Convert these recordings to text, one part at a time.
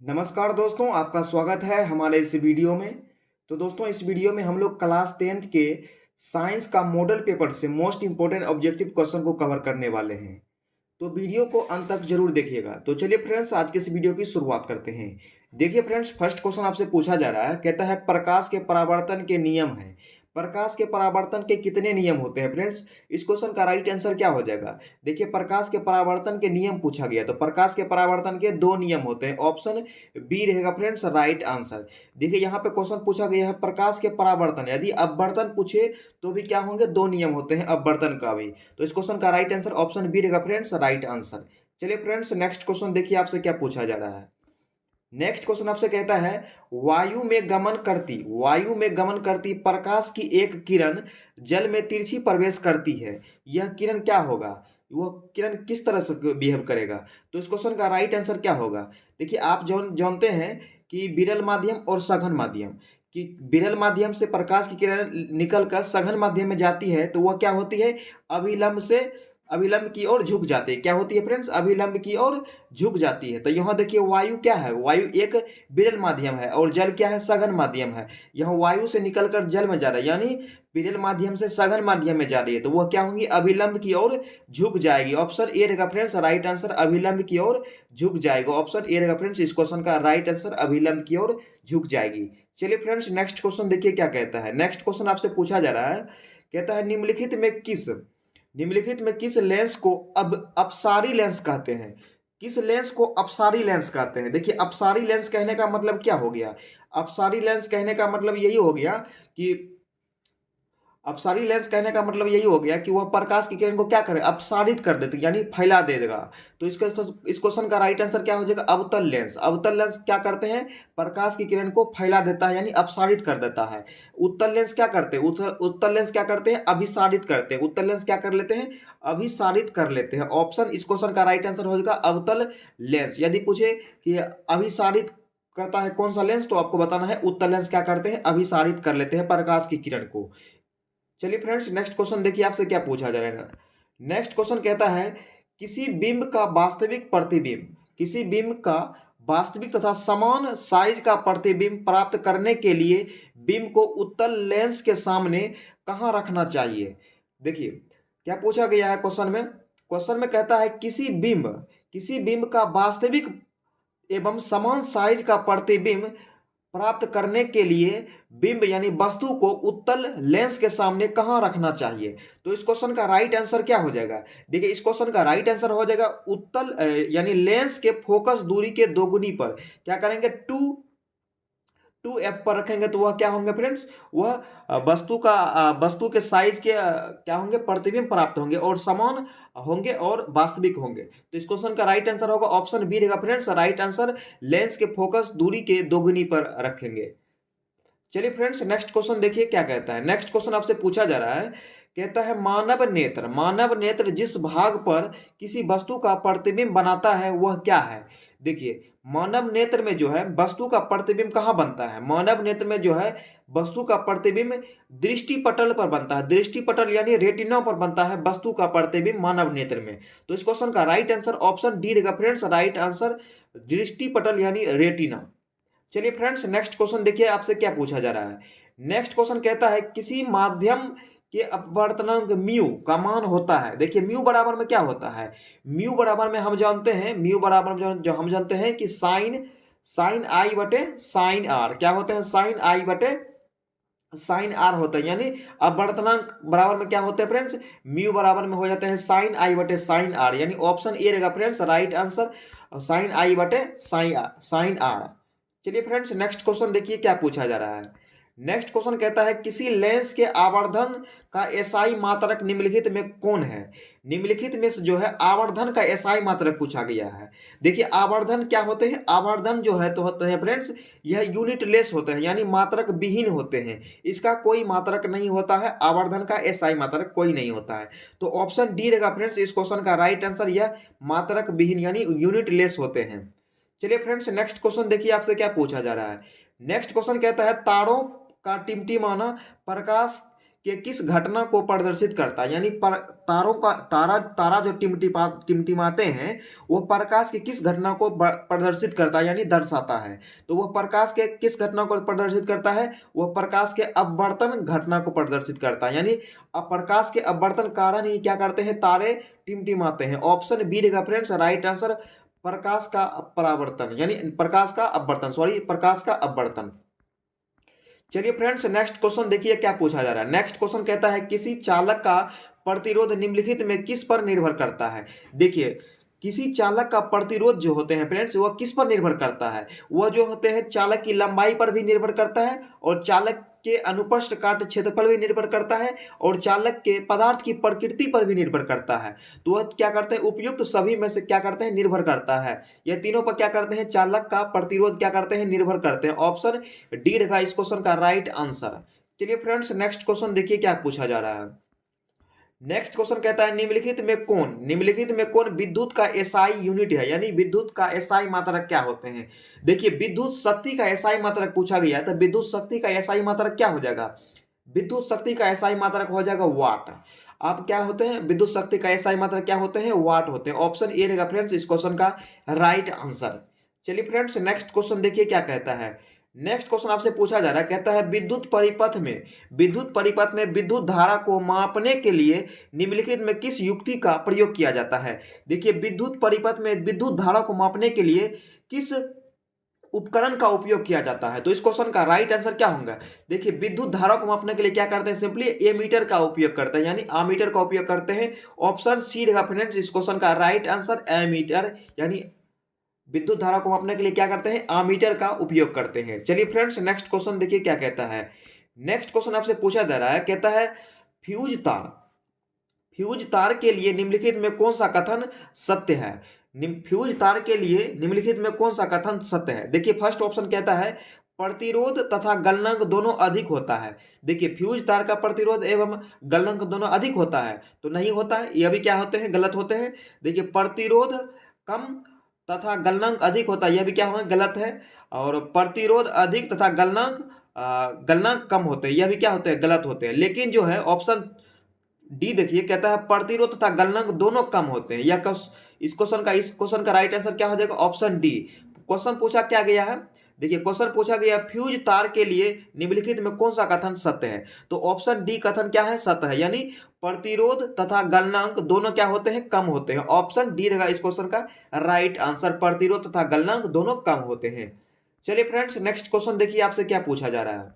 नमस्कार दोस्तों, आपका स्वागत है हमारे इस वीडियो में। तो दोस्तों, इस वीडियो में हम लोग क्लास 10th के साइंस का मॉडल पेपर से मोस्ट इंपॉर्टेंट ऑब्जेक्टिव क्वेश्चन को कवर करने वाले हैं। तो वीडियो को अंत तक जरूर देखिएगा। तो चलिए फ्रेंड्स, आज के इस वीडियो की शुरुआत करते हैं। देखिए फ्रेंड्स, फर्स्ट क्वेश्चन आपसे पूछा जा रहा है, कहता है प्रकाश के परावर्तन के नियम है। प्रकाश के परावर्तन के कितने नियम होते हैं फ्रेंड्स? इस क्वेश्चन का राइट आंसर क्या हो जाएगा? देखिए, प्रकाश के परावर्तन के नियम पूछा गया, तो प्रकाश के परावर्तन के दो नियम होते हैं। ऑप्शन बी रहेगा फ्रेंड्स राइट आंसर। देखिए, यहाँ पे क्वेश्चन पूछा गया है प्रकाश के परावर्तन, यदि अपवर्तन पूछे तो भी क्या होंगे? दो नियम होते हैं अपवर्तन का भी। तो इस क्वेश्चन का राइट आंसर ऑप्शन बी रहेगा फ्रेंड्स राइट आंसर। चलिए फ्रेंड्स, नेक्स्ट क्वेश्चन देखिए आपसे क्या पूछा जा रहा है। नेक्स्ट क्वेश्चन आपसे कहता है वायु में गमन करती प्रकाश की एक किरण जल में तिरछी प्रवेश करती है। यह किरण क्या होगा? वह किरण किस तरह से बिहेव करेगा? तो इस क्वेश्चन का राइट आंसर क्या होगा? देखिए, आप जानते हैं कि विरल माध्यम और सघन माध्यम, कि विरल माध्यम से प्रकाश की किरण निकलकर सघन माध्यम में जाती है तो वह क्या होती है? अभिलंब से अभिलंब की ओर झुक जाती है। क्या होती है फ्रेंड्स? अभिलंब की ओर झुक जाती है। तो यहाँ देखिए, वायु क्या है? वायु एक विरल माध्यम है और जल क्या है? सघन माध्यम है। यहाँ वायु से निकलकर जल में जा रहा है, यानी विरल माध्यम से सघन माध्यम में जा रही है, तो वह क्या होंगी? अभिलंब की ओर झुक जाएगी। ऑप्शन ए रहेगा फ्रेंड्स राइट आंसर, अभिलंब की ओर झुक जाएगा। ऑप्शन ए रहेगा फ्रेंड्स इस क्वेश्चन का राइट आंसर, अभिलंब की ओर झुक जाएगी। चलिए फ्रेंड्स, नेक्स्ट क्वेश्चन देखिए क्या कहता है। नेक्स्ट क्वेश्चन आपसे पूछा जा रहा है, कहता है निम्नलिखित में किस लेंस को अब अपसारी लेंस कहते हैं? किस लेंस को अपसारी लेंस कहते हैं? देखिए, अपसारी लेंस कहने का मतलब क्या हो गया? अपसारी लेंस कहने का मतलब यही हो गया कि अपसारी लेंस कहने का मतलब यही हो गया कि वह प्रकाश की किरण को क्या करे? अपसारित कर देते, यानी फैला देगा। तो इस क्वेश्चन का राइट आंसर क्या हो जाएगा? अवतल लेंस। अवतल लेंस क्या करते हैं? प्रकाश की किरण को फैला देता है, यानी अपसारित कर देता है। उत्तल लेंस क्या करते हैं? उत्तल लेंस क्या करते हैं? अभिसारित करते हैं। उत्तल लेंस क्या कर लेते हैं? अभिसारित कर लेते हैं। ऑप्शन इस क्वेश्चन का राइट आंसर हो जाएगा अवतल लेंस। यदि पूछे कि अभिसारित करता है कौन सा लेंस, तो आपको बताना है उत्तल लेंस क्या करते हैं? अभिसारित कर लेते हैं प्रकाश की किरण को। चलिए फ्रेंड्स, नेक्स्ट क्वेश्चन देखिए आपसे क्या पूछा जा रहा है। नेक्स्ट क्वेश्चन कहता है किसी बिंब का वास्तविक तथा समान साइज का प्रतिबिंब प्राप्त करने के लिए बिंब को उत्तल लेंस के सामने कहाँ रखना चाहिए? देखिए, क्या पूछा गया है क्वेश्चन में कहता है किसी बिंब का वास्तविक एवं समान साइज का प्रतिबिंब प्राप्त करने के लिए बिंब यानी वस्तु को उत्तल लेंस के सामने कहां रखना चाहिए? तो इस क्वेश्चन का राइट आंसर क्या हो जाएगा? देखिए, इस क्वेश्चन का राइट आंसर हो जाएगा उत्तल यानी लेंस के फोकस दूरी के दोगुनी पर क्या करेंगे? 2f पर रखेंगे, तो वह क्या होंगे फ्रेंड्स? वह वस्तु के साइज के क्या होंगे? प्रतिबिंब प्राप्त होंगे और समान होंगे और वास्तविक होंगे। तो इस क्वेश्चन का राइट आंसर होगा ऑप्शन बी रहेगा फ्रेंड्स राइट आंसर, लेंस के फोकस दूरी के दोगुनी पर रखेंगे। चलिए फ्रेंड्स, नेक्स्ट क्वेश्चन देखिए क्या कहता है। नेक्स्ट क्वेश्चन आपसे पूछा जा रहा है, कहता है मानव नेत्र जिस भाग पर किसी वस्तु का प्रतिबिंब बनाता है वह क्या है? देखिए, मानव नेत्र में जो है वस्तु का प्रतिबिंब कहाँ बनता है? मानव नेत्र में जो है वस्तु का प्रतिबिंब दृष्टि पटल पर बनता है। दृष्टि पटल यानी रेटिना पर बनता है वस्तु का प्रतिबिंब मानव नेत्र में। तो इस क्वेश्चन का राइट आंसर ऑप्शन डी रहेगा फ्रेंड्स राइट आंसर, दृष्टि पटल यानी रेटिना। चलिए फ्रेंड्स, नेक्स्ट क्वेश्चन देखिए आपसे क्या पूछा जा रहा है। नेक्स्ट क्वेश्चन कहता है किसी माध्यम के अपवर्तनांक म्यू का मान होता है। देखिए, म्यू बराबर में क्या होता है? म्यू बराबर में हम जानते हैं, म्यू बराबर में जो हम जानते हैं कि साइन साइन आई बटे साइन आर क्या होते हैं? साइन आई बटे साइन आर होता है, यानी अपवर्तनांक बराबर में क्या होते हैं फ्रेंड्स? म्यू बराबर में हो जाते हैं साइन आई बटे साइन आर, यानी ऑप्शन ए रहेगा फ्रेंड्स राइट आंसर, साइन आई बटे साइन आर। चलिए फ्रेंड्स, नेक्स्ट क्वेश्चन देखिए क्या पूछा जा रहा है। नेक्स्ट क्वेश्चन कहता है किसी लेंस के आवर्धन का एसआई मात्रक निम्नलिखित में कौन है? निम्नलिखित में से जो है आवर्धन का एसआई मात्रक पूछा गया है। देखिए, आवर्धन क्या होते हैं? आवर्धन जो है तो होते हैं फ्रेंड्स, यह यूनिट लेस होते हैं, यानी मात्रक विहीन होते हैं। इसका कोई मात्रक नहीं होता है, आवर्धन का एसआई मात्रक कोई नहीं होता है। तो ऑप्शन डी रहेगा फ्रेंड्स इस क्वेश्चन का राइट आंसर, यह मात्रक विहीन यानी यूनिट लेस होते हैं। चलिए फ्रेंड्स, नेक्स्ट क्वेश्चन देखिए आपसे क्या पूछा जा रहा है। नेक्स्ट क्वेश्चन कहता है तारों का टिमटिमाना प्रकाश के किस घटना को प्रदर्शित करता है, यानी तारों का तारा जो टिमटिमाते हैं वो प्रकाश की किस घटना को प्रदर्शित करता है यानी दर्शाता है। तो वह प्रकाश के किस घटना को प्रदर्शित करता है, वह प्रकाश के अपवर्तन घटना को प्रदर्शित करता है, यानी प्रकाश के अपवर्तन कारण ही क्या करते हैं, तारे टिमटिमाते हैं। ऑप्शन बी रहेगा फ्रेंड्स राइट आंसर, प्रकाश का परावर्तन यानी प्रकाश का अपवर्तन, सॉरी प्रकाश का अपवर्तन। चलिए फ्रेंड्स नेक्स्ट क्वेश्चन देखिए क्या पूछा जा रहा है। नेक्स्ट क्वेश्चन कहता है किसी चालक का प्रतिरोध निम्नलिखित में किस पर निर्भर करता है। देखिए किसी चालक का प्रतिरोध जो होते हैं फ्रेंड्स वह किस पर निर्भर करता है, वह जो होते हैं चालक की लंबाई पर भी निर्भर करता है और चालक के अनुप्रस्थ काट क्षेत्रफल भी निर्भर करता है और चालक के पदार्थ की प्रकृति पर भी निर्भर करता है। तो वह क्या करते हैं, उपयुक्त सभी में से क्या करते हैं, निर्भर करता है। यह तीनों पर क्या करते हैं, चालक का प्रतिरोध क्या करते हैं, निर्भर करते हैं। ऑप्शन डी रहेगा इस क्वेश्चन का राइट आंसर। चलिए फ्रेंड्स नेक्स्ट क्वेश्चन देखिए क्या पूछा जा रहा है। नेक्स्ट क्वेश्चन कहता है निम्नलिखित में कौन विद्युत का एसआई यूनिट है, यानी विद्युत का एसआई मात्रक क्या होते हैं। देखिए विद्युत शक्ति का एसआई मात्रक पूछा गया है, तो विद्युत शक्ति का एसआई मात्रक क्या हो जाएगा, विद्युत शक्ति का एसआई मात्रक हो जाएगा वाट। आप क्या होते हैं, विद्युत शक्ति का एसआई मात्रक क्या होते हैं, वाट होते हैं। ऑप्शन ए रहेगा फ्रेंड्स इस क्वेश्चन का राइट आंसर। चलिए फ्रेंड्स नेक्स्ट क्वेश्चन देखिए क्या कहता है। नेक्स्ट क्वेश्चन आपसे पूछा जा रहा है, कहता है विद्युत परिपथ में विद्युत धारा को मापने के लिए निम्नलिखित में किस युक्ति का प्रयोग किया जाता है। देखिए विद्युत परिपथ में विद्युत धारा को मापने के लिए किस उपकरण का उपयोग किया जाता है। तो इस क्वेश्चन का राइट आंसर क्या होगा। देखिए विद्युत धारा को मापने के लिए क्या करते हैं, सिंपली एमीटर का उपयोग करते हैं, यानी आमीटर का उपयोग करते हैं। ऑप्शन सी रहेगा फ्रेंड्स इस क्वेश्चन का राइट आंसर, एमीटर, यानी विद्युत धारा को मापने के लिए क्या करते हैं, आमीटर का उपयोग करते हैं। चलिए फ्रेंड्स नेक्स्ट क्वेश्चन देखिए क्या कहता है। नेक्स्ट क्वेश्चन आपसे पूछा जा रहा है, कहता है फ्यूज तार के लिए निम्नलिखित में कौन सा कथन सत्य है। फ्यूज तार के लिए निम्नलिखित में कौन सा कथन सत्य है। देखिए फर्स्ट ऑप्शन कहता है प्रतिरोध तथा गलनांक दोनों अधिक होता है। देखिए फ्यूज तार का प्रतिरोध एवं गलनांक दोनों अधिक होता है, तो नहीं होता है, यह भी क्या होते हैं, गलत होते हैं। देखिए प्रतिरोध कम तथा गलनांक अधिक होता है, यह भी क्या होगा, गलत है। और प्रतिरोध अधिक तथा गलनांक कम होते हैं, यह भी क्या होते हैं, गलत होते हैं। लेकिन जो है ऑप्शन डी देखिए कहता है प्रतिरोध तथा गलनांक दोनों कम होते हैं। यह इस क्वेश्चन का राइट आंसर क्या हो जाएगा, ऑप्शन डी। क्वेश्चन पूछा क्या गया है, देखिए क्वेश्चन पूछा गया फ्यूज तार के लिए निम्नलिखित में कौन सा कथन सत्य है। तो ऑप्शन डी कथन क्या है, सत्य है, यानी प्रतिरोध तथा गलनांक दोनों क्या होते हैं, कम होते हैं। ऑप्शन डी रहेगा इस क्वेश्चन का राइट आंसर, प्रतिरोध तथा गलनांक दोनों कम होते हैं। चलिए फ्रेंड्स नेक्स्ट क्वेश्चन देखिए आपसे क्या पूछा जा रहा है।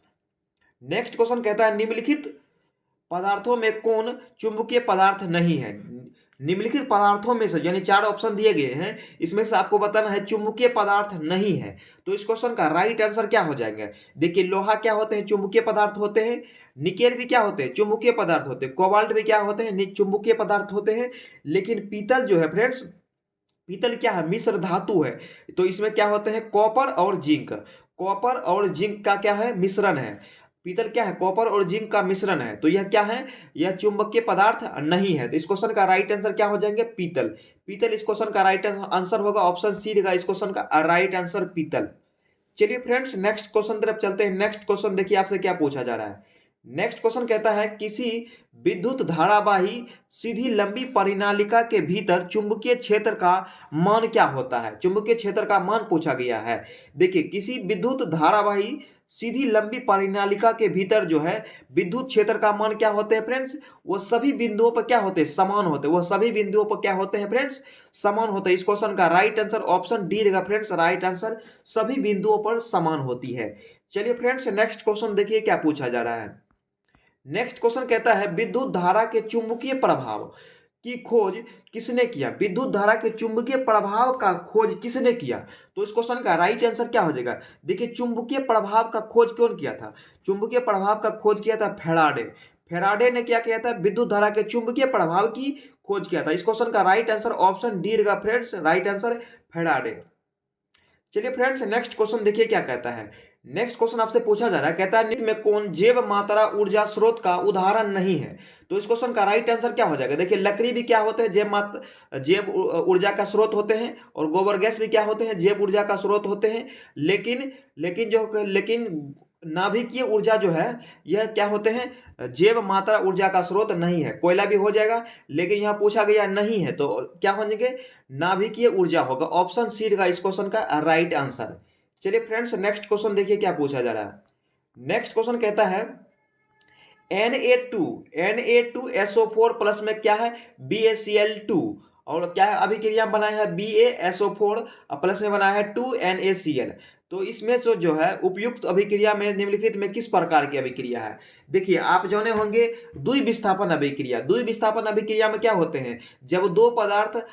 नेक्स्ट क्वेश्चन कहता है निम्नलिखित पदार्थों में कौन चुंबकीय पदार्थ नहीं है। निम्नलिखित पदार्थों में से, यानी चार ऑप्शन दिए गए हैं, इसमें से आपको बताना है चुंबकीय पदार्थ नहीं है। तो इस क्वेश्चन का राइट आंसर क्या हो जाएगा। देखिए लोहा क्या होते हैं, चुंबकीय पदार्थ होते हैं। निकेल भी क्या होते हैं, चुंबकीय पदार्थ होते हैं। कोबाल्ट भी क्या होते हैं, चुंबकीय पदार्थ होते हैं। लेकिन पीतल जो है फ्रेंड्स, पीतल क्या है, मिश्र धातु है। तो इसमें क्या होते हैं, कॉपर और जिंक का क्या है, मिश्रण है। पीतल क्या है, कॉपर और जिंक का मिश्रण है। तो यह क्या है, यह चुंबकीय पदार्थ नहीं है। तो इस क्वेश्चन का राइट आंसर क्या हो जाएंगे, पीतल। इस क्वेश्चन का राइट आंसर होगा, ऑप्शन सी रहेगा इस क्वेश्चन का राइट आंसर, पीतल। चलिए फ्रेंड्स नेक्स्ट क्वेश्चन तरफ चलते हैं। नेक्स्ट क्वेश्चन देखिए आपसे क्या पूछा जा रहा है। नेक्स्ट क्वेश्चन कहता है किसी विद्युत धारावाही सीधी लंबी परिनालिका के भीतर चुंबकीय क्षेत्र का मान क्या होता है। चुंबकीय क्षेत्र का मान पूछा गया है। देखिए किसी विद्युत धारावाही सीधी लंबी परिनालिका के भीतर जो है विद्युत क्षेत्र का मान क्या होते हैं फ्रेंड्स, वो सभी बिंदुओं पर क्या होते हैं, समान होते हैं। वो सभी बिंदुओं पर क्या होते हैं फ्रेंड्स, समान होते हैं। इस क्वेश्चन का राइट आंसर ऑप्शन डी रहेगा फ्रेंड्स, राइट आंसर, सभी बिंदुओं पर समान होती है। चलिए फ्रेंड्स नेक्स्ट क्वेश्चन देखिए क्या पूछा जा रहा है। नेक्स्ट क्वेश्चन कहता है विद्युत धारा के चुंबकीय प्रभाव की खोज किसने किया। विद्युत धारा के चुंबकीय प्रभाव का खोज किसने किया। तो इस क्वेश्चन का राइट आंसर क्या हो जाएगा। देखिए चुंबकीय प्रभाव का खोज कौन किया था, चुंबकीय प्रभाव का खोज किया था फेराडे ने क्या किया था, विद्युत धारा के चुंबकीय प्रभाव की खोज किया था। इस क्वेश्चन का राइट आंसर ऑप्शन डी रहेगा फ्रेंड्स, राइट आंसर फेराडे। चलिए फ्रेंड्स नेक्स्ट क्वेश्चन देखिए क्या कहता है। नेक्स्ट क्वेश्चन आपसे पूछा जा रहा है, कहता है निम्न में कौन जैव मात्रा ऊर्जा स्रोत का उदाहरण नहीं है। तो इस क्वेश्चन का राइट आंसर क्या हो जाएगा। देखिए लकड़ी भी क्या होते हैं, जैव ऊर्जा का स्रोत होते हैं, और गोबर गैस भी क्या होते हैं, जैव ऊर्जा का स्रोत होते हैं। लेकिन नाभिकीय ऊर्जा जो है यह क्या होते हैं, जैव मात्रा ऊर्जा का स्रोत नहीं है। कोयला भी हो जाएगा, लेकिन यहाँ पूछा गया नहीं है तो क्या हो जाएंगे, नाभिकीय ऊर्जा होगा। ऑप्शन सी का इस क्वेश्चन का राइट आंसर। चलिए फ्रेंड्स, नेक्स्ट क्वेश्चन देखिए क्या पूछा जा रहा है। नेक्स्ट क्वेश्चन कहता है Na2SO4 प्लस में क्या है, BaCl2, और क्या है अभिक्रिया बनाया है BaSO4 प्लस में बनाया है 2NaCl। तो इसमें जो है उपयुक्त अभिक्रिया में निम्नलिखित में किस प्रकार की अभिक्रिया है। देखिए आप जाने होंगे द्विविस्थापन अभिक्रिया। द्विविस्थापन अभिक्रिया में क्या होते हैं, जब दो पदार्थ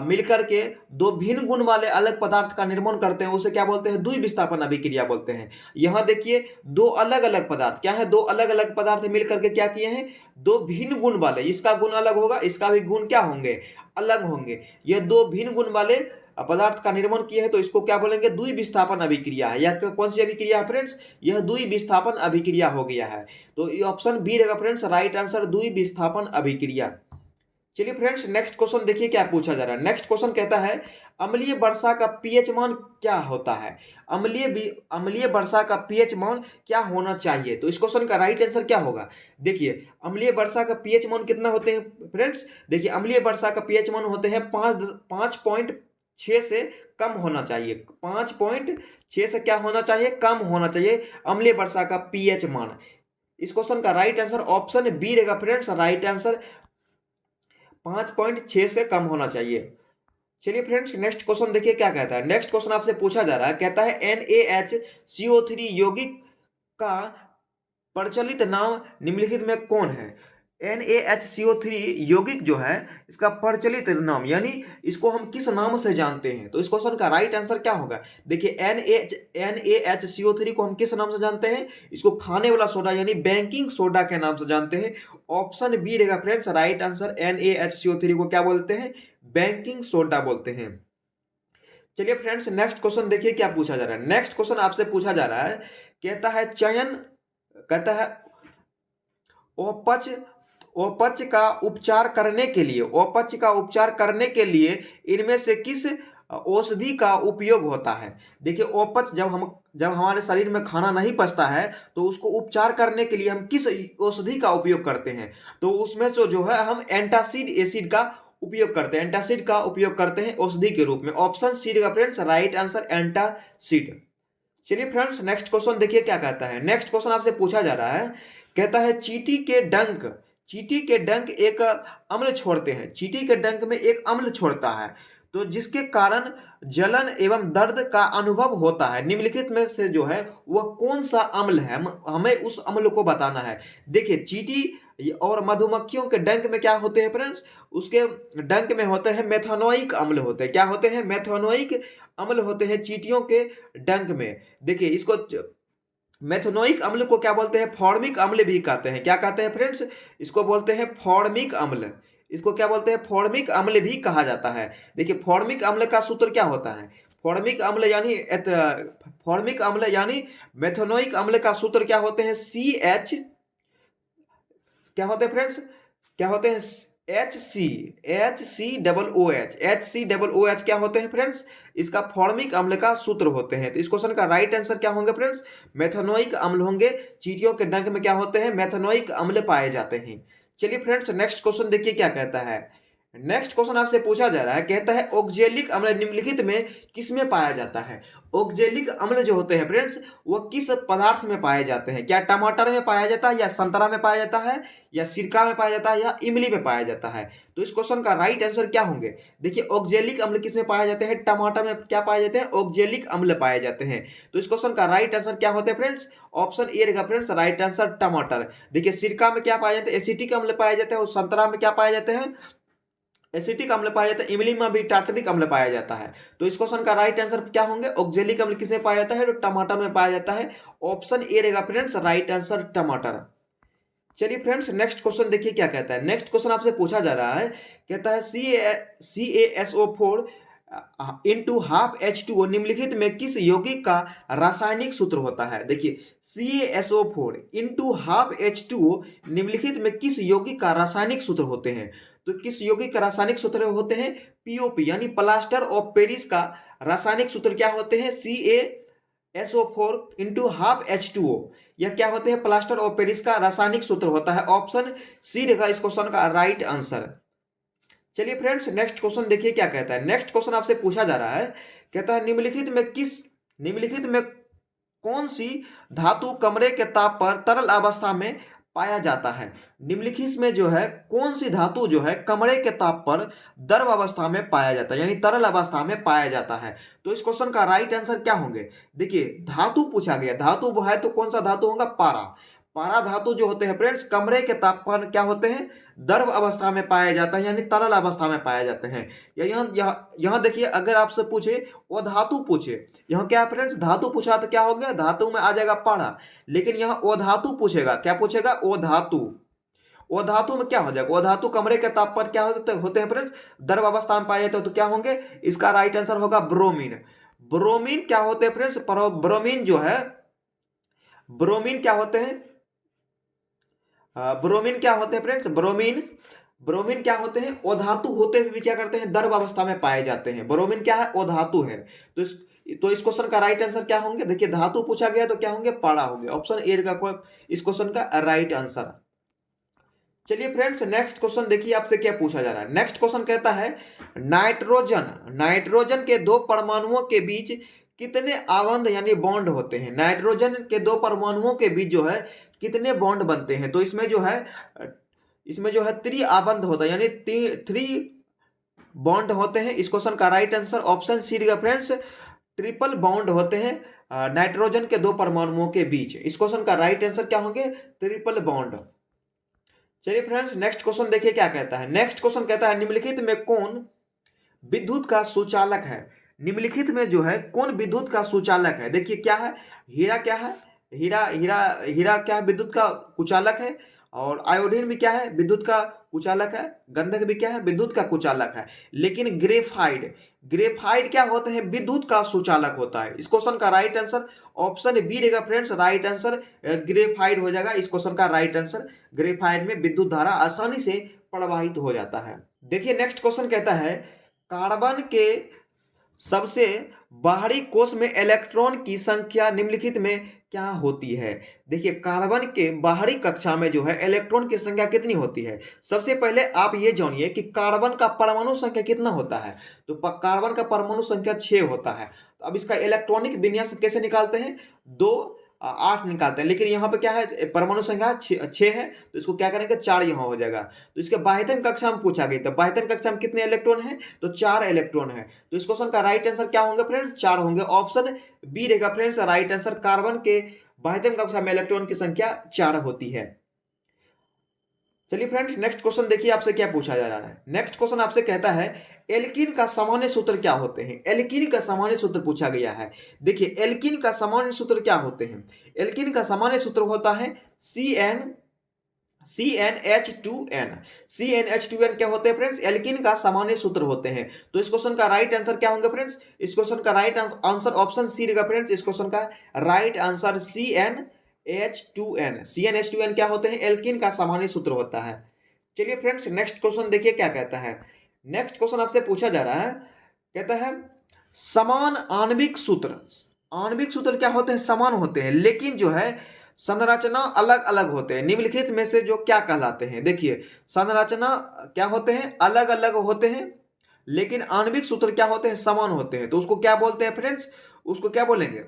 मिलकर के दो भिन्न गुण वाले अलग पदार्थ का निर्माण करते हैं, उसे क्या बोलते हैं, द्विविस्थापन अभिक्रिया बोलते हैं। यहाँ देखिए दो अलग अलग पदार्थ क्या है, दो अलग अलग पदार्थ मिलकर के क्या किए हैं, दो भिन्न गुण वाले, इसका गुण अलग होगा, इसका भी गुण क्या होंगे, अलग होंगे। ये दो भिन्न गुण वाले पदार्थ का निर्माण किया है, तो इसको क्या बोलेंगे, द्विविस्थापन अभिक्रिया है। यह कौन सी अभिक्रिया है फ्रेंड्स, यह द्विविस्थापन अभिक्रिया हो गया है। तो ये ऑप्शन बी रहेगा फ्रेंड्स राइट आंसर, द्विविस्थापन अभिक्रिया। चलिए फ्रेंड्स, नेक्स्ट क्वेश्चन देखिए क्या पूछा जा रहा है। नेक्स्ट क्वेश्चन कहता है अम्लीय वर्षा का पीएच मान क्या होता है। अम्लीय वर्षा का पीएच मान क्या होना चाहिए। तो इस क्वेश्चन का राइट आंसर क्या होगा। देखिए अम्लीय वर्षा का पीएच मान कितना होते हैं फ्रेंड्स, देखिए अम्लीय वर्षा का पीएच मान होते हैं 5.6 से कम होना चाहिए। 5.6 से क्या होना चाहिए, कम होना चाहिए अम्लीय वर्षा का पीएच मान। इस क्वेश्चन का राइट आंसर ऑप्शन बी रहेगा फ्रेंड्स राइट आंसर, 5.6 से कम होना चाहिए। चलिए फ्रेंड्स, नेक्स्ट क्वेश्चन देखिए क्या कहता है। नेक्स्ट क्वेश्चन आपसे पूछा जा रहा है, कहता है NaHCO3 यौगिक का प्रचलित नाम निम्नलिखित में कौन है। NaHCO3 यौगिक जो है इसका प्रचलित नाम, यानी इसको हम किस नाम से जानते हैं। तो इस क्वेश्चन का राइट आंसर क्या होगा। देखिए NaHCO3 को हम किस नाम से जानते हैं, इसको खाने वाला सोडा यानी बेकिंग सोडा के नाम से जानते हैं। ऑप्शन बी रहेगा फ्रेंड्स राइट आंसर, NaHCO3 को क्या बोलते हैं, बेकिंग सोडा बोलते हैं। चलिए फ्रेंड्स, नेक्स्ट क्वेश्चन देखिए क्या पूछा जा रहा है। नेक्स्ट क्वेश्चन आपसे पूछा जा रहा है, कहता है कहता है ओपच ओपच का उपचार करने के लिए, ओपच का उपचार करने के लिए इनमें से किस औषधि का उपयोग होता है। देखिए ओपच जब हमारे शरीर में खाना नहीं पचता है तो उसको उपचार करने के लिए हम किस औषधि का उपयोग करते हैं। तो उसमें जो है हम एंटासिड एसिड का उपयोग करते हैं, एंटासिड का उपयोग करते हैं औषधि के रूप में। ऑप्शन सी का फ्रेंड्स राइट आंसर एंटासिड। चलिए फ्रेंड्स, नेक्स्ट क्वेश्चन देखिए क्या कहता है। नेक्स्ट क्वेश्चन आपसे पूछा जा रहा है, कहता है चींटी के डंक एक अम्ल छोड़ते हैं, चींटी के डंक में एक अम्ल छोड़ता है, तो जिसके कारण जलन एवं दर्द का अनुभव होता है। निम्नलिखित में से जो है वह कौन सा अम्ल है, हमें उस अम्ल को बताना है। देखिए चींटी और मधुमक्खियों के डंक में क्या होते हैं फ्रेंड्स, उसके डंक में होते हैं मेथनोइक अम्ल होते हैं। क्या होते हैं, मेथनोइक अम्ल होते हैं चींटियों के डंक में। देखिए इसको मेथनोइक अम्ल को क्या बोलते हैं, फॉर्मिक अम्ल भी कहते हैं। क्या कहते हैं फ्रेंड्स, इसको बोलते हैं फॉर्मिक अम्ल। इसको क्या बोलते हैं, फॉर्मिक अम्ल भी कहा जाता है। देखिए फॉर्मिक अम्ल का सूत्र क्या होता है, फॉर्मिक अम्ल यानी मेथनोइक अम्ल का सूत्र क्या होते हैं, CH, क्या होते हैं फ्रेंड्स, क्या होते हैं HCOOH क्या होते हैं फ्रेंड्स, इसका फॉर्मिक अम्ल का सूत्र होते हैं। तो इस क्वेश्चन का राइट आंसर क्या होंगे फ्रेंड्स, मेथनोइक अम्ल होंगे। चींटियों के डंक में क्या होते हैं, मेथनोइक अम्ल पाए जाते हैं। चलिए फ्रेंड्स, नेक्स्ट क्वेश्चन देखिए क्या कहता है। नेक्स्ट क्वेश्चन आपसे पूछा जा रहा है, कहता है ऑक्जेलिक अम्ल निम्नलिखित में किसमें पाया जाता है। ऑक्जेलिक अम्ल जो होते हैं फ्रेंड्स वो किस पदार्थ में पाए जाते हैं। क्या टमाटर में पाया जाता है, या संतरा में पाया जाता है, या सिरका में पाया जाता है, या इमली में पाया जाता है। तो इस क्वेश्चन का राइट आंसर क्या होंगे। देखिए ऑक्जेलिक अम्ल किसमें पाए जाते हैं, टमाटर में क्या पाए जाते हैं, ऑक्जेलिक अम्ल पाए जाते हैं। तो इस क्वेश्चन का राइट आंसर क्या होते हैं फ्रेंड्स, ऑप्शन ए रहेगा फ्रेंड्स राइट आंसर, टमाटर। देखिए सिरका में क्या पाए जाते हैं, एसिटिक अम्ल पाए जाते हैं, और संतरा में क्या पाए जाते हैं, एसिटिक अम्ल पाया जाता है, इमली में भी टार्टरिक अम्ल पाया जाता है। तो इस क्वेश्चन का राइट आंसर क्या होंगे, ऑक्जेलिक अम्ल किसमें पाया जाता है, तो टमाटर में पाया जाता है। ऑप्शन ए रहेगा फ्रेंड्स राइट आंसर, टमाटर। चलिए फ्रेंड्स, नेक्स्ट क्वेश्चन देखिए क्या कहता है। नेक्स्ट क्वेश्चन आपसे पूछा जा रहा है, कहता है CaSO4 इंटू हाफ H2O निम्नलिखित में किस यौगिक का रासायनिक सूत्र होता है। देखिए CaSO4 इंटू हाफ H2O निम्नलिखित में किस यौगिक का रासायनिक सूत्र होते हैं। तो किस यौगिक का रासायनिक सूत्र होते हैं, POP यानी प्लास्टर ऑफ पेरिस का रासायनिक सूत्र क्या होते हैं, SO4 इंटू हाफ H2O। यह क्या होते हैं? प्लास्टर ऑफ पेरिस का रासायनिक सूत्र होता है। ऑप्शन सी रहेगा इस क्वेश्चन का राइट आंसर। चलिए फ्रेंड्स, नेक्स्ट क्वेश्चन देखिए क्या कहता है। नेक्स्ट क्वेश्चन आपसे पूछा जा रहा है, कहता है निम्नलिखित में कौन सी धातु कमरे के ताप पर तरल अवस्था में पाया जाता है? निम्नलिखित में जो है कौन सी धातु जो है कमरे के ताप पर द्रव अवस्था में पाया जाता है, यानी तरल अवस्था में पाया जाता है? तो इस क्वेश्चन का राइट आंसर क्या होंगे? देखिए, धातु पूछा गया, धातु है तो कौन सा धातु होगा? पारा। पारा धातु जो होते हैं फ्रेंड्स, कमरे के ताप पर क्या होते हैं? द्रव अवस्था में पाया जाता है, यानी तरल अवस्था में पाए जाते हैं। या यहाँ देखिए, अगर आपसे पूछे वो धातु पूछे, यहाँ क्या फ्रेंड्स धातु पूछा तो क्या हो गया? धातु में आ जाएगा पारा। लेकिन यहाँ वो धातु पूछेगा, क्या पूछेगा? वो धातु। वो धातु में क्या हो जाएगा? वो धातु कमरे के ताप पर क्या होते हैं फ्रेंड्स? द्रव अवस्था में पाए जाते हैं। तो क्या होंगे? इसका राइट आंसर होगा ब्रोमीन। ब्रोमीन क्या होते हैं फ्रेंड्स? ब्रोमीन जो है, ब्रोमीन क्या होते हैं? ब्रोमीन क्या होते हैं फ्रेंड्स? ब्रोमीन क्या होते हैं? अधातु होते हुए भी क्या करते हैं? द्रव अवस्था में पाए जाते हैं। ब्रोमीन क्या है? अधातु है। तो इस क्वेश्चन का राइट आंसर क्या होंगे? देखिए, धातु पूछा गया तो क्या होंगे? पारा होंगे। ऑप्शन ए का इस क्वेश्चन का राइट आंसर। चलिए फ्रेंड्स, नेक्स्ट क्वेश्चन देखिए आपसे क्या पूछा जा रहा है। नेक्स्ट क्वेश्चन कहता है, नाइट्रोजन के दो परमाणुओं के बीच कितने आबंध यानी बॉन्ड होते हैं? नाइट्रोजन के दो परमाणुओं के बीच जो है कितने बॉन्ड बनते हैं? तो इसमें जो है त्रि आबंध होता है, यानी थ्री बॉन्ड होते हैं। इस क्वेश्चन का राइट आंसर ऑप्शन सी रहेगा फ्रेंड्स, ट्रिपल बॉन्ड होते हैं नाइट्रोजन के दो परमाणुओं के बीच। इस क्वेश्चन का राइट आंसर क्या होंगे? Triple bond. चलिए फ्रेंड्स, नेक्स्ट क्वेश्चन देखिए क्या कहता है। नेक्स्ट क्वेश्चन कहता है, निम्नलिखित में कौन विद्युत का सुचालक है? निम्नलिखित में जो है कौन विद्युत का सुचालक है? देखिए क्या है, हीरा क्या है? हीरा क्या है? विद्युत का कुचालक है। और आयोडीन भी क्या है? विद्युत का कुचालक है। गंधक भी क्या है? विद्युत का कुचालक है। लेकिन ग्रेफाइड क्या होते हैं? विद्युत का सुचालक होता है। इस क्वेश्चन का राइट आंसर ऑप्शन बी रहेगा फ्रेंड्स, राइट आंसर ग्रेफाइड हो जाएगा। इस क्वेश्चन का राइट आंसर, ग्रेफाइड में विद्युत धारा आसानी से प्रवाहित हो जाता है। देखिए, नेक्स्ट क्वेश्चन कहता है, कार्बन के सबसे बाहरी कोश में इलेक्ट्रॉन की संख्या निम्नलिखित में क्या होती है? देखिए, कार्बन के बाहरी कक्षा में जो है इलेक्ट्रॉन की संख्या कितनी होती है? सबसे पहले आप ये जानिए कि कार्बन का परमाणु संख्या कितना होता है। तो कार्बन का परमाणु संख्या 6 होता है। तो अब इसका इलेक्ट्रॉनिक विन्यास कैसे निकालते हैं? 8 निकालते हैं। लेकिन यहाँ पे क्या है? परमाणु संख्या 6 है, तो इसको क्या करेंगे? 4 यहाँ हो जाएगा। तो इसके बाह्यतम कक्षा में पूछा गया, तो बाह्यतम कक्षा में कितने इलेक्ट्रॉन है? तो 4 इलेक्ट्रॉन है। तो इस क्वेश्चन का राइट आंसर क्या होंगे फ्रेंड्स? 4 होंगे। ऑप्शन बी रहेगा फ्रेंड्स राइट आंसर, कार्बन के बाह्यतम कक्षा में इलेक्ट्रॉन की संख्या 4 होती है। चलिए फ्रेंड्स, नेक्स्ट क्वेश्चन देखिए आपसे क्या पूछा जा रहा है। नेक्स्ट क्वेश्चन आपसे कहता है, एल्कीन का सामान्य सूत्र क्या होते हैं? एल्कीन का सामान्य सूत्र पूछा गया है। देखिए, एल्कीन का सामान्य सूत्र क्या होते हैं? एल्कीन का सामान्य सूत्र होता है CnH2n। CnH2n क्या होते हैं फ्रेंड्स? एल्कीन का सामान्य सूत्र होते हैं। तो इस क्वेश्चन का राइट आंसर क्या होंगे फ्रेंड्स? इस क्वेश्चन का राइट आंसर ऑप्शन सी रहेगा फ्रेंड्स। इस क्वेश्चन का राइट आंसर CnH2n। CnH2n क्या होते हैं? एल्कीन का सामान्य सूत्र होता है। चलिए फ्रेंड्स, नेक्स्ट क्वेश्चन देखिए क्या कहता है। नेक्स्ट क्वेश्चन आपसे पूछा जा रहा है, कहता है, समान आणविक सूत्र क्या होते हैं? समान होते हैं, लेकिन जो है संरचना अलग अलग होते हैं। निम्नलिखित में से जो क्या कहलाते हैं? देखिए, संरचना क्या होते हैं? अलग अलग होते हैं, लेकिन आणविक सूत्र क्या होते हैं? समान होते हैं। तो उसको क्या बोलते हैं फ्रेंड्स? उसको क्या बोलेंगे?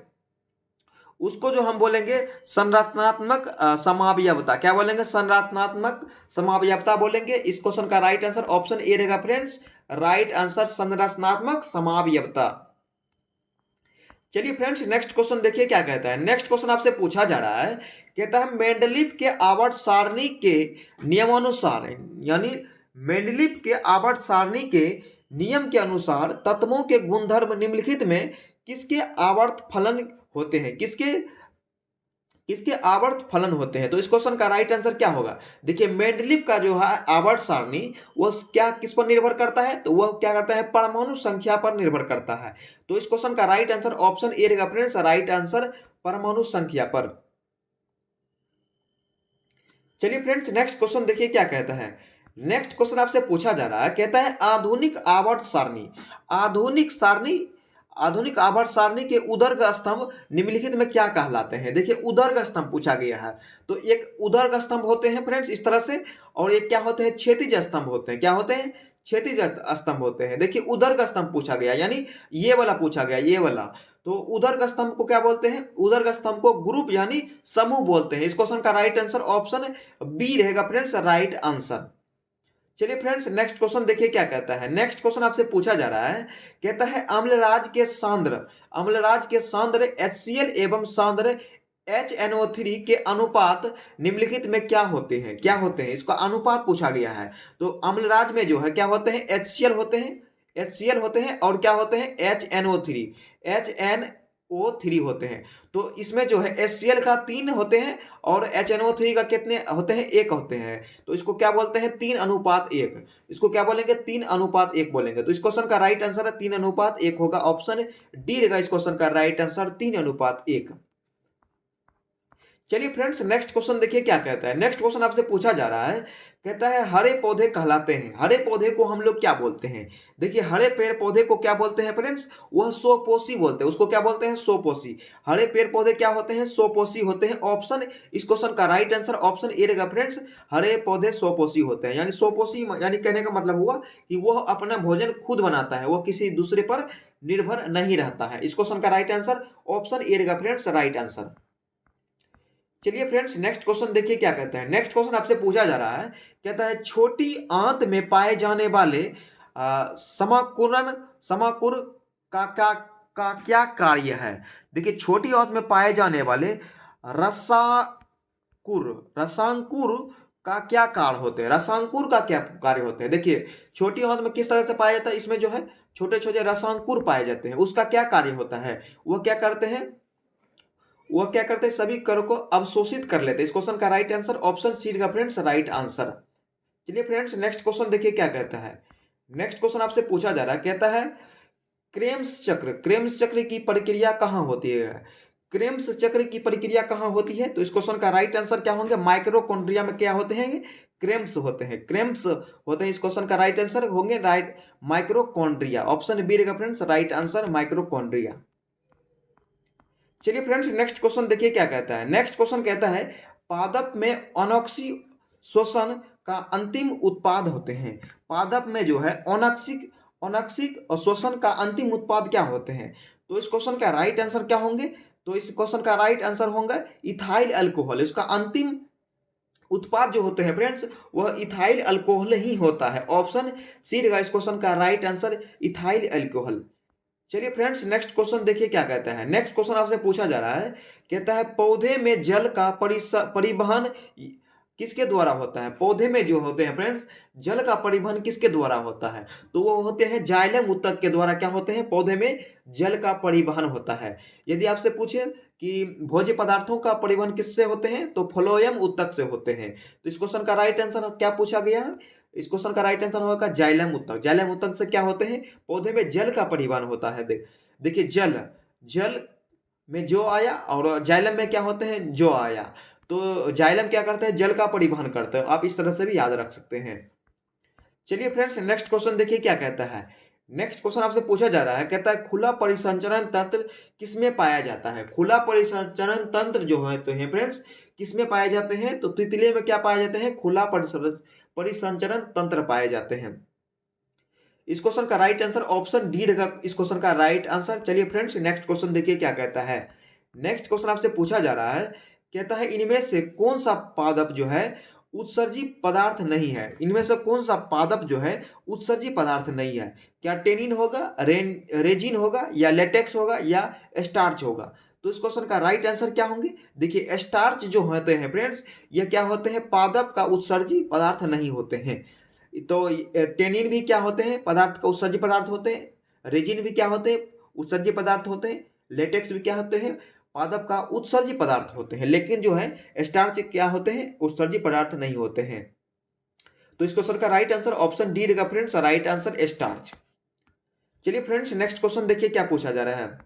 उसको जो हम बोलेंगे संरचनात्मक समावयवता। क्या बोलेंगे? संरचनात्मक समावयवता बोलेंगे। इस क्वेश्चन का राइट आंसर ऑप्शन ए रहेगा फ्रेंड्स, राइट आंसर संरचनात्मक समावयवता। चलिए फ्रेंड्स, नेक्स्ट क्वेश्चन देखिए क्या कहता है। नेक्स्ट क्वेश्चन आपसे पूछा जा रहा है, कहता है, मेंडलीव के आवर्त सारणी के नियमानुसार, यानी मेंडलीव के आवर्त सारणी के नियम के अनुसार तत्वों के गुणधर्म निम्नलिखित में किसके आवर्त फलन होते हैं? किसके आवर्त फलन होते हैं? तो इस क्वेश्चन का राइट आंसर क्या होगा? देखिए, मेंडलीव का जो है आवर्त सारणी वो क्या किस पर निर्भर करता है? तो वह क्या करता है? परमाणु संख्या पर निर्भर करता है। तो इस क्वेश्चन का राइट आंसर ऑप्शन ए रहेगा फ्रेंड्स, राइट आंसर परमाणु संख्या पर। चलिए फ्रेंड्स, नेक्स्ट क्वेश्चन देखिए क्या कहता है। नेक्स्ट क्वेश्चन आपसे पूछा जा रहा है, कहता है, आधुनिक आधुनिक आवर्त सारणी के उदर्ग स्तंभ निम्नलिखित में क्या कहलाते हैं? देखिए उदर्ग स्तंभ पूछा गया है। तो एक उदर्ग स्तंभ होते हैं फ्रेंड्स इस तरह से, और एक क्या होते हैं? क्षैतिज स्तंभ होते हैं। क्या होते हैं? क्षैतिज स्तंभ होते हैं। देखिए उदर्ग स्तंभ पूछा गया, यानी ये वाला पूछा गया, ये वाला। तो उदर्ग स्तंभ को क्या बोलते हैं? उदर्ग स्तंभ को ग्रुप यानी समूह बोलते हैं। इस क्वेश्चन का राइट आंसर ऑप्शन बी रहेगा फ्रेंड्स, राइट आंसर। चलिए फ्रेंड्स नेक्स्ट क्वेश्चन देखिए क्या कहता है। नेक्स्ट क्वेश्चन आपसे पूछा जा रहा है, कहता है अम्लराज के सांद्र HCl एवं सांद्र HNO3 के अनुपात निम्नलिखित में क्या होते हैं? क्या होते हैं? इसका अनुपात पूछा गया है। तो अम्लराज में जो है क्या होते हैं? HCl होते हैं और क्या होते हैं? HNO3 होते हैं। तो इसमें जो है HCl का 3 होते हैं और HNO3 का कितने होते हैं? 1 होते हैं। तो इसको क्या बोलते हैं? 3:1। इसको क्या बोलेंगे? 3:1 बोलेंगे। तो इस क्वेश्चन का राइट आंसर है 3:1 होगा, ऑप्शन डी रहेगा इस क्वेश्चन का राइट आंसर 3:1। चलिए फ्रेंड्स नेक्स्ट क्वेश्चन देखिए क्या कहता है। नेक्स्ट क्वेश्चन आपसे पूछा जा रहा है, कहता है हरे पौधे कहलाते हैं। हरे पौधे को हम लोग क्या बोलते हैं? देखिए हरे पेड़ पौधे को क्या बोलते हैं फ्रेंड्स? वह सोपोषी बोलते हैं। उसको क्या बोलते हैं? सोपोषी। हरे पेड़ पौधे क्या होते हैं? सोपोषी होते हैं। ऑप्शन इस क्वेश्चन का राइट आंसर ऑप्शन ए रहेगा फ्रेंड्स, हरे पौधे सोपोषी होते हैं। यानी सोपोषी यानी कहने का मतलब हुआ कि वह अपना भोजन खुद बनाता है, वह किसी दूसरे पर निर्भर नहीं रहता है। इस क्वेश्चन का राइट आंसर ऑप्शन ए रहेगा फ्रेंड्स, राइट आंसर। चलिए फ्रेंड्स नेक्स्ट क्वेश्चन देखिए क्या कहता है। नेक्स्ट क्वेश्चन आपसे पूछा जा रहा है, कहता है छोटी आंत में पाए जाने वाले समाकुर का क्या कार्य है? देखिए छोटी आंत में पाए जाने वाले रसांकुर का क्या कार्य होते हैं? रसांकुर का क्या कार्य होते हैं? देखिए छोटी आंत में किस तरह से पाया जाता है? इसमें जो है छोटे छोटे रसांकुर पाए जाते हैं। उसका क्या कार्य होता है? वह क्या करते हैं? सभी कर को अवशोषित कर लेते हैं। इस क्वेश्चन का राइट आंसर ऑप्शन सी का फ्रेंड्स, राइट आंसर। चलिए फ्रेंड्स नेक्स्ट क्वेश्चन देखिए क्या कहता है। नेक्स्ट क्वेश्चन आपसे पूछा जा रहा है, कहता है क्रेम्स चक्र की प्रक्रिया कहाँ होती है? क्रेम्स चक्र की प्रक्रिया कहाँ होती है? तो इस क्वेश्चन का राइट आंसर क्या होंगे? माइक्रोकॉन्ड्रिया में क्या होते हैं? क्रेम्स होते हैं। इस क्वेश्चन का राइट आंसर होंगे राइट माइक्रोकॉन्ड्रिया। ऑप्शन बी रहेगा फ्रेंड्स, राइट आंसर माइक्रोकॉन्ड्रिया। चलिए फ्रेंड्स नेक्स्ट क्वेश्चन देखिए क्या कहता है। नेक्स्ट क्वेश्चन कहता है पादप में अनॉक्सी शोषण का अंतिम उत्पाद होते हैं। पादप में जो है अनॉक्सिक शोषण का अंतिम उत्पाद क्या होते हैं? तो इस क्वेश्चन का राइट आंसर क्या होंगे? तो इस क्वेश्चन का राइट आंसर होंगे इथाइल अल्कोहल। इसका अंतिम उत्पाद जो होते हैं फ्रेंड्स वह इथाइल अल्कोहल ही होता है। ऑप्शन सी रहेगा इस क्वेश्चन का राइट आंसर, इथाइल अल्कोहल। चलिए फ्रेंड्स नेक्स्ट क्वेश्चन देखिए क्या कहता है। नेक्स्ट क्वेश्चन आपसे पूछा जा रहा है, कहता है पौधे में जल का परिवहन किसके द्वारा होता है? पौधे में जो होते हैं फ्रेंड्स जल का परिवहन किसके द्वारा होता है? तो वो होते हैं जाइलम ऊतक के द्वारा। क्या होते हैं? पौधे में जल का परिवहन होता है। यदि आपसे पूछे कि भोज्य पदार्थों का परिवहन किससे होते हैं, तो फ्लोएम ऊतक से होते हैं। तो इस क्वेश्चन का राइट आंसर क्या पूछा गया है? इस क्वेश्चन का राइट आंसर होगा जाइलम ऊतक। जाइलम ऊतक से क्या होते हैं? पौधे में जल का परिवहन होता है। देखिए जल में जो आया और जाइलम में क्या होते हैं? जो आया। तो जाइलम क्या करता है? जल का परिवहन करता है। आप इस तरह से भी याद रख सकते हैं। चलिए फ्रेंड्स नेक्स्ट क्वेश्चन देखिए क्या कहता है। नेक्स्ट क्वेश्चन आपसे पूछा जा रहा है, कहता है खुला परिसंचरण तंत्र किसमें पाया जाता है? खुला परिसंचरण तंत्र जो है तो है फ्रेंड्स किसमें पाए जाते हैं? तो तितली में क्या पाए जाते हैं? खुला परिसंचरण तंत्र पाए जाते हैं। इस क्वेश्चन का राइट आंसर ऑप्शन डी रहेगा इस क्वेश्चन का राइट आंसर। चलिए फ्रेंड्स नेक्स्ट क्वेश्चन देखिए क्या कहता है। नेक्स्ट क्वेश्चन आपसे पूछा जा रहा है, कहता है इनमें से कौन सा पादप जो है उत्सर्जी पदार्थ नहीं है? इनमें से कौन सा पादप जो है उत्सर्जी पदार्थ नहीं है? क्या टेनिन होगा, रेजिन होगा, या लेटेक्स होगा, या स्टार्च होगा? तो इस क्वेश्चन का राइट आंसर क्या होंगे? देखिए स्टार्च जो होते हैं फ्रेंड्स ये क्या होते हैं? पादप का उत्सर्जी पदार्थ नहीं होते हैं। तो टेनिन भी क्या होते हैं? पदार्थ का उत्सर्जी पदार्थ होते हैं। रेजिन भी क्या होते हैं? उत्सर्जी पदार्थ होते हैं। लेटेक्स भी क्या होते हैं? पादप का उत्सर्जी पदार्थ होते हैं। लेकिन जो है स्टार्च क्या होते हैं? उत्सर्जी पदार्थ नहीं होते हैं। तो इस क्वेश्चन का राइट आंसर ऑप्शन डी रहेगा फ्रेंड्स, राइट आंसर स्टार्च। चलिए फ्रेंड्स नेक्स्ट क्वेश्चन देखिए क्या पूछा जा रहा है।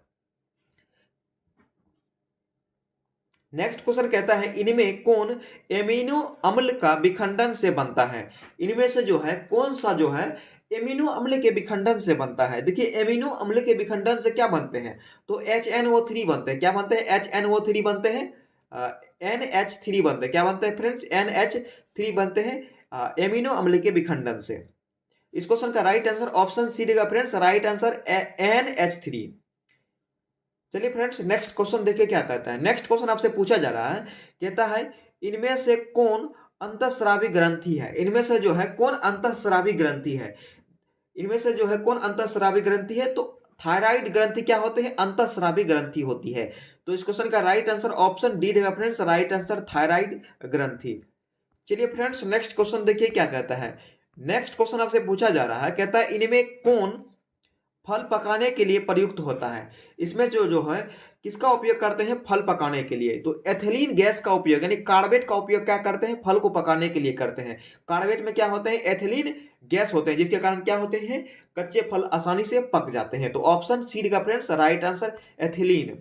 नेक्स्ट क्वेश्चन कहता है इनमें कौन एमिनो अम्ल का विखंडन से बनता है? इनमें से जो है कौन सा जो है एमिनो अम्ल के विखंडन से बनता है। देखिए एमिनो अम्ल के विखंडन से क्या बनते हैं, तो HNO3 बनते हैं। क्या बनते हैं, HNO3 बनते हैं, NH3 बनते हैं। क्या बनते हैं फ्रेंड्स, NH3 बनते हैं एमिनो अम्ल के विखंडन से। इस क्वेश्चन का राइट आंसर ऑप्शन सी रहेगा फ्रेंड्स, राइट आंसर NH3। चलिए फ्रेंड्स नेक्स्ट क्वेश्चन देखिए क्या कहता है। नेक्स्ट क्वेश्चन आपसे पूछा जा रहा है, कहता है इनमें से कौन अंतःस्रावी ग्रंथि है। इनमें से जो है कौन अंतःस्रावी ग्रंथि है, इनमें से जो है कौन अंतःस्रावी ग्रंथि है, तो थायराइड ग्रंथि क्या होते हैं, अंतःस्रावी ग्रंथि होती है। तो इस क्वेश्चन का राइट आंसर ऑप्शन डी रहेगा फ्रेंड्स, राइट आंसर थायराइड ग्रंथि। चलिए फ्रेंड्स नेक्स्ट क्वेश्चन देखिए क्या कहता है। नेक्स्ट क्वेश्चन आपसे पूछा जा रहा है, कहता है इनमें कौन फल पकाने के लिए प्रयुक्त होता है। इसमें जो है किसका उपयोग करते हैं, फल पकाने के लिए, तो एथिलीन गैस का उपयोग यानी कार्बेट का उपयोग क्या करते हैं, फल को पकाने के लिए करते हैं। कार्बेट में क्या होते हैं, एथिलीन गैस होते हैं, जिसके कारण क्या होते हैं, कच्चे फल आसानी से पक जाते हैं। तो ऑप्शन सी का फ्रेंड्स राइट आंसर एथिलीन।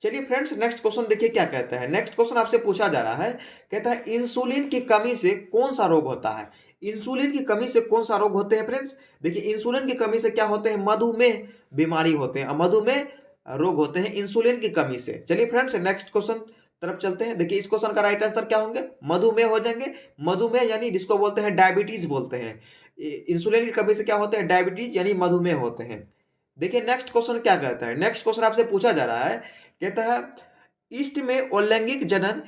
चलिए फ्रेंड्स नेक्स्ट क्वेश्चन देखिए क्या कहता है। नेक्स्ट क्वेश्चन आपसे पूछा जा रहा है, कहता है इंसुलिन की कमी से कौन सा रोग होता है। इंसुलिन की कमी से कौन सा रोग होते हैं फ्रेंड्स, देखिए इंसुलिन की कमी से क्या होते हैं, मधुमेह बीमारी होते हैं, मधुमेह रोग होते हैं इंसुलिन की कमी से। चलिए फ्रेंड्स नेक्स्ट क्वेश्चन तरफ चलते हैं। देखिए इस क्वेश्चन का राइट आंसर क्या होंगे, मधुमेह हो जाएंगे। मधुमेह यानी जिसको बोलते हैं डायबिटीज बोलते हैं। इंसुलिन की कमी से क्या होते हैं, डायबिटीज यानी मधुमेह होते हैं। देखिए नेक्स्ट क्वेश्चन क्या कहता है। नेक्स्ट क्वेश्चन आपसे पूछा जा रहा है, कहता है ईस्ट में अलैंगिक जनन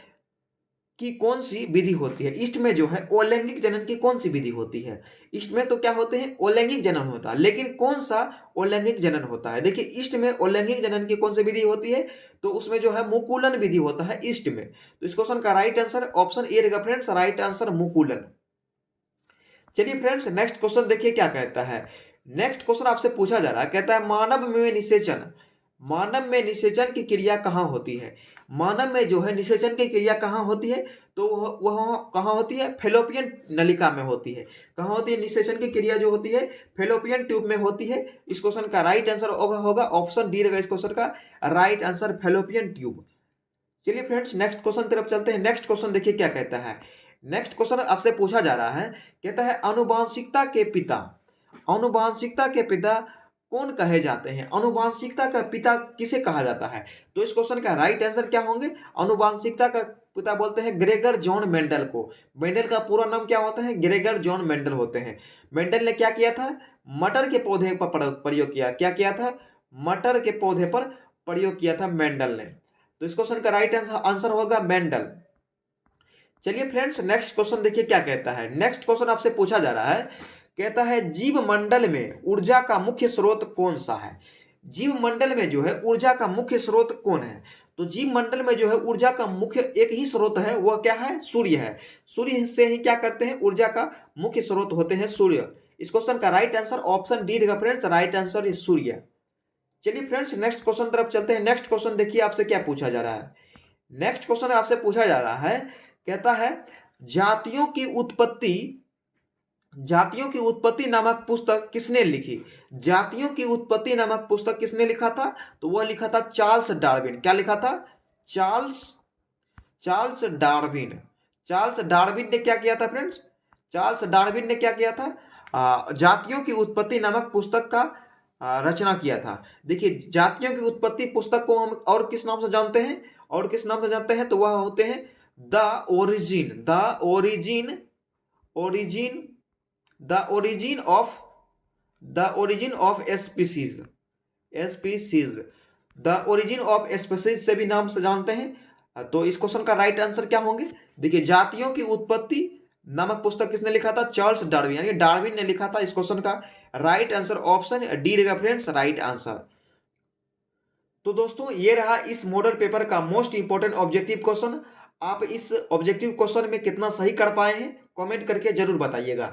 की कौन सी विधि होती है। ईस्ट में जो है अलैंगिक जनन की कौन सी विधि होती है। ईस्ट में तो क्या होते हैं, अलैंगिक जनन होता है, लेकिन कौन सा अलैंगिक जनन होता है। देखिए ईस्ट में अलैंगिक जनन की कौन सी विधि होती है, तो उसमें जो है मुकुलन विधि होता है ईस्ट में। तो इस क्वेश्चन का राइट आंसर ऑप्शन ए रहेगा फ्रेंड्स, राइट आंसर मुकुलन। चलिए फ्रेंड्स नेक्स्ट क्वेश्चन देखिए क्या कहता है। नेक्स्ट क्वेश्चन आपसे पूछा जा रहा है, कहता है मानव में निषेचन, मानव में निषेचन की क्रिया कहाँ होती है। मानव में जो है निषेचन की क्रिया कहाँ होती है, तो वह कहाँ होती है, फेलोपियन नलिका में होती है। कहाँ होती है निषेचन की क्रिया जो होती है, फेलोपियन ट्यूब में होती है। इस क्वेश्चन का राइट आंसर होगा ऑप्शन डी रहेगा इस क्वेश्चन का राइट आंसर, फेलोपियन ट्यूब। चलिए फ्रेंड्स नेक्स्ट क्वेश्चन तरफ चलते हैं। नेक्स्ट क्वेश्चन देखिए क्या कहता है। नेक्स्ट क्वेश्चन आपसे पूछा जा रहा है, कहता है आनुवांशिकता के पिता, आनुवांशिकता के पिता कौन कहे जाते हैं। आनुवांशिकता का पिता किसे कहा जाता है, तो इस क्वेश्चन का राइट आंसर क्या होंगे, आनुवांशिकता का पिता बोलते हैं ग्रेगर जॉन मेंडल को। मेंडल का पूरा नाम क्या होता है, ग्रेगर जॉन मेंडल होते हैं। मेंडल ने क्या किया था, मटर के पौधे पर प्रयोग किया, क्या किया था, मटर के पौधे पर प्रयोग किया था मेंडल ने। तो इस क्वेश्चन का राइट आंसर होगा मेंडल। चलिए फ्रेंड्स नेक्स्ट क्वेश्चन देखिए क्या कहता है। नेक्स्ट क्वेश्चन आपसे पूछा जा रहा है, कहता है जीव मंडल में ऊर्जा का मुख्य स्रोत कौन सा है। जीव मंडल में जो है ऊर्जा का मुख्य स्रोत कौन है, तो जीव मंडल में जो है ऊर्जा का मुख्य एक ही स्रोत है, वह क्या है, सूर्य है। सूर्य से ही क्या करते हैं, ऊर्जा का मुख्य स्रोत होते हैं सूर्य। इस क्वेश्चन का राइट आंसर ऑप्शन डी रहेगा फ्रेंड्स, राइट आंसर सूर्य। चलिए फ्रेंड्स नेक्स्ट क्वेश्चन तरफ चलते हैं। नेक्स्ट क्वेश्चन देखिए आपसे क्या पूछा जा रहा है। नेक्स्ट क्वेश्चन आपसे पूछा जा रहा है, कहता है जातियों की उत्पत्ति, जातियों की उत्पत्ति नामक पुस्तक किसने लिखी। जातियों की उत्पत्ति नामक पुस्तक किसने लिखा था, तो वह लिखा था चार्ल्स डार्विन। क्या लिखा था, Charles Charles Darwin. Charles Darwin ने क्या किया था फ्रेंड्स, चार्ल्स डार्विन ने क्या किया था, जातियों की उत्पत्ति नामक पुस्तक का रचना किया था। देखिए जातियों की उत्पत्ति पुस्तक को हम और किस नाम से जानते हैं, और किस नाम से जानते हैं, तो वह होते हैं the origin, the origin, origin, the origin of, the origin of species, species, the origin of species से भी नाम से जानते हैं। तो इस क्वेश्चन का राइट आंसर क्या होंगे, देखिए जातियों की उत्पत्ति नामक पुस्तक किसने लिखा था, चार्ल्स डार्विन, यानी डार्विन ने लिखा था। इस क्वेश्चन का राइट आंसर ऑप्शन डी रहेगा फ्रेंड्स, राइट आंसर। तो दोस्तों ये रहा इस मॉडल पेपर का मोस्ट इंपोर्टेंट ऑब्जेक्टिव क्वेश्चन। आप इस ऑब्जेक्टिव क्वेश्चन में कितना सही कर पाए हैं कमेंट करके जरूर बताइएगा।